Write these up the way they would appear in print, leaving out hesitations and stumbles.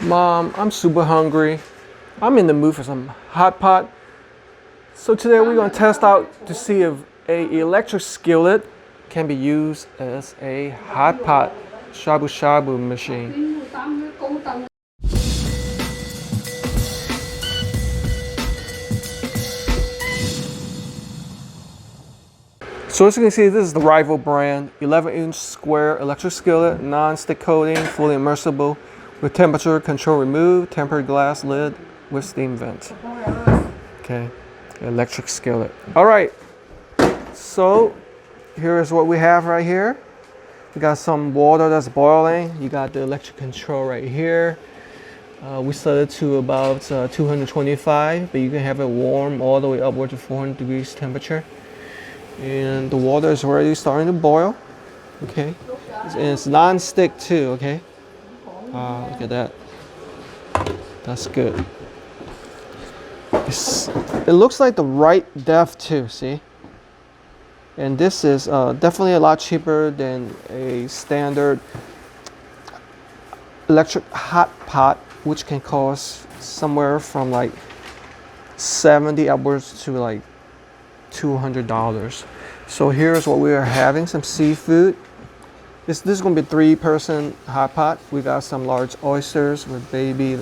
Mom, I'm super hungry. I'm in the mood for some hot pot. So today we're going to test out to see if a electric skillet can be used as a hot pot shabu shabu machine. So as you can see, this is the rival brand 11-inch square electric skillet, non-stick coating, fully immersible, with temperature control removed, tempered glass lid with steam vent. Okay, electric skillet. All right, so here is what we have right here. We got some water that's boiling. You got the electric control right here. We set it to about 225, but you can have it warm all the way upward to 400 degrees temperature. And the water is already starting to boil. Okay, and it's non-stick too. Okay, look at that. That's good. It looks like the right depth too. See, and this is definitely a lot cheaper than a standard electric hot pot, which can cost somewhere from like $70 upwards to like $200. So here's what we are having: some seafood. This is going to be a 3-person hot pot. We got some large oysters with baby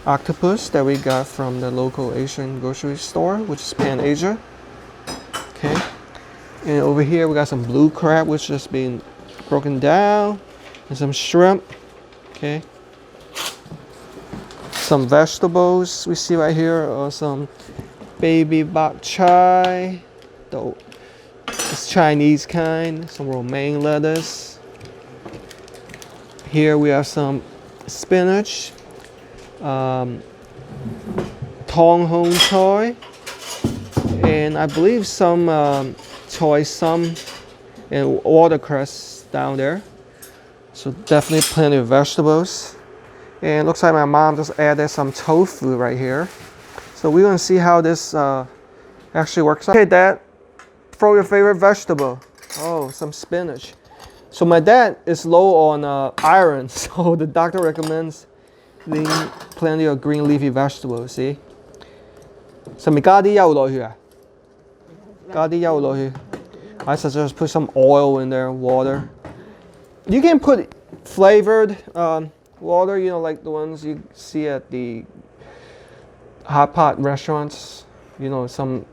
octopus that we got from the local Asian grocery store, which is Pan Asia. Okay, and over here we got some blue crab, which is being broken down, and some shrimp. Okay, some vegetables we see right here are some baby bok choy, this Chinese kind, some romaine lettuce. Here we have some spinach, tong hong choy, and I believe some choy sum and watercress down there. So definitely plenty of vegetables. And it looks like my mom just added some tofu right here. So we're gonna see how this actually works out. Okay, Dad, throw your favorite vegetable. Oh, some spinach. So my dad is low on iron, so the doctor recommends eating plenty of green leafy vegetables. See? 係咪加啲優落去啊？加啲優落去。I suggest put some oil in there, water. You can put flavored water, you know, like the ones you see at the hot pot restaurants. You know, some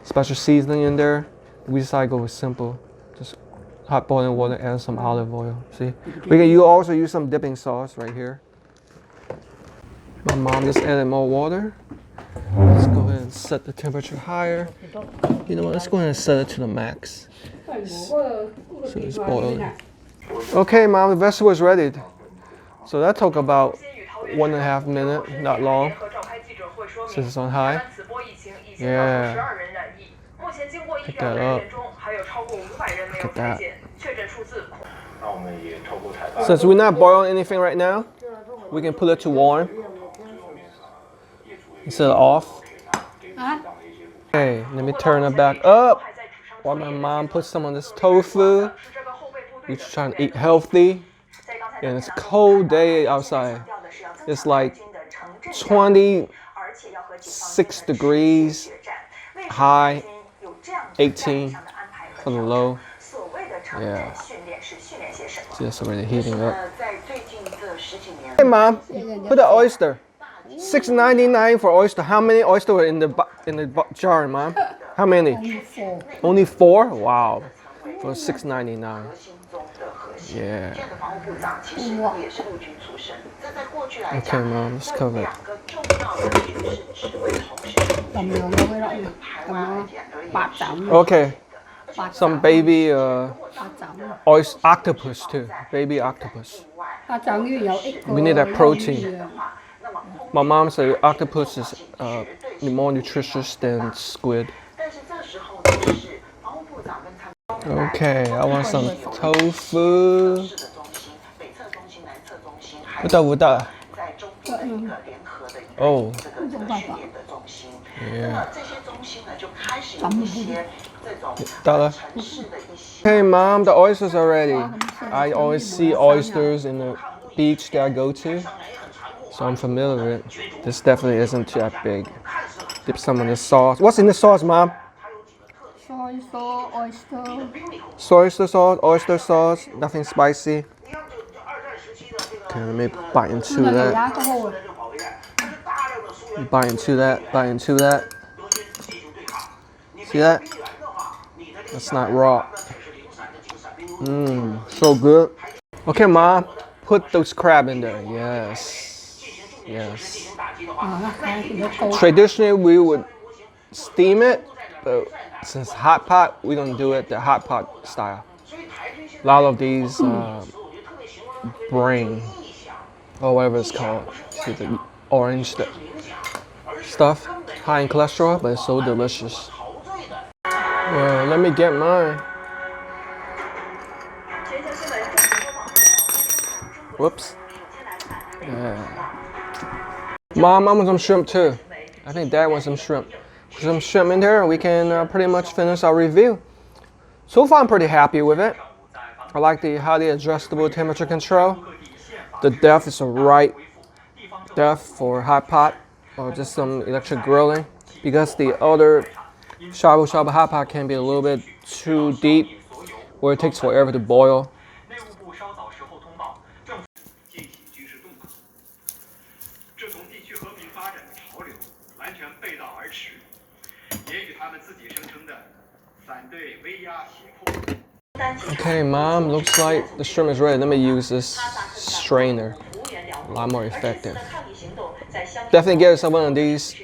special seasoning in there. We decided to go with simple, just hot boiling water and some olive oil. See, you also use some dipping sauce right here. My mom just added more water. Let's go ahead and set the temperature higher. You know what? Let's go ahead and set it to the max. So it's boiling. Okay, Mom, the vegetable is ready. So that took about 1.5 minutes, not long. Since it's on high. Yeah. Pick that up. Look at that. Since we're not boiling anything right now, we can put it to warm instead of off. Okay, let me turn it back up while my mom puts some on this tofu. We're trying to eat healthy, and it's a cold day outside. It's like 26 degrees high, 18 for the low. Yeah, just already heating up. Hey Mom, put the oyster. $6.99 for oyster. How many oysters were in the jar, Mom? How many? Only 4? Wow, for $6.99. Yeah. Okay, Mom, let's cover it. Okay. Some baby octopus too. Baby octopus. We need that protein. My mom said octopus is more nutritious than squid. Okay, I want some tofu. 不到不到。Oh. Yeah. 到了。Hey Mom, the oysters are ready. I always see oysters in the beach that I go to. So I'm familiar with it. This definitely isn't that big. Dip some in the sauce. What's in the sauce, Mom? Soy sauce, oyster. Soy sauce, oyster sauce, nothing spicy. Okay, let me bite into that. Bite into that, bite into that. See that? That's not raw. Mmm, so good. Okay, Mom, put those crab in there. Yes, yes. Traditionally, we would steam it, but since hot pot, we don't do it the hot pot style. A lot of these brain, or whatever it's called, see the orange stuff, high in cholesterol, but it's so delicious. Well, let me get mine. Whoops. Yeah. Mom, I want some shrimp too. I think Dad wants some shrimp. Put some shrimp in there and we can pretty much finish our review. So far, I'm pretty happy with it. I like the highly adjustable temperature control. The depth is the right depth for hot pot or just some electric grilling, because the other shabu shabu hot pot can be a little bit too deep where it takes forever to boil. Okay, Mom, looks like the shrimp is ready. Let me use this strainer. A lot more effective. Definitely get yourself one of these.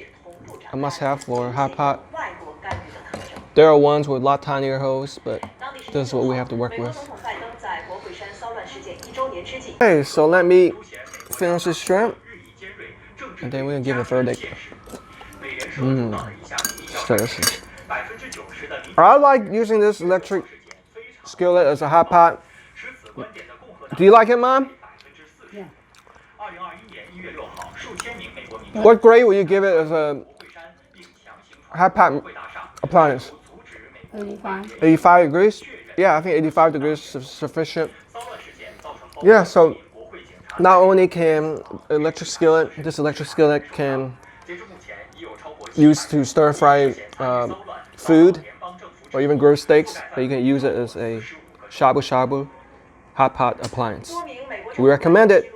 A must-have for hot pot. There are ones with a lot tinier holes, but this is what we have to work with. Okay, so let me finish this shrimp, and then we're gonna give a verdict. Delicious. I like using this electric skillet as a hot pot. Do you like it, Mom? Yeah. What grade will you give it as a hot pot appliance? 85. 85 degrees? Yeah, I think 85 degrees is sufficient. Yeah, so not only can this electric skillet can use to stir fry food or even grill steaks, but you can use it as a shabu shabu hot pot appliance. We recommend it.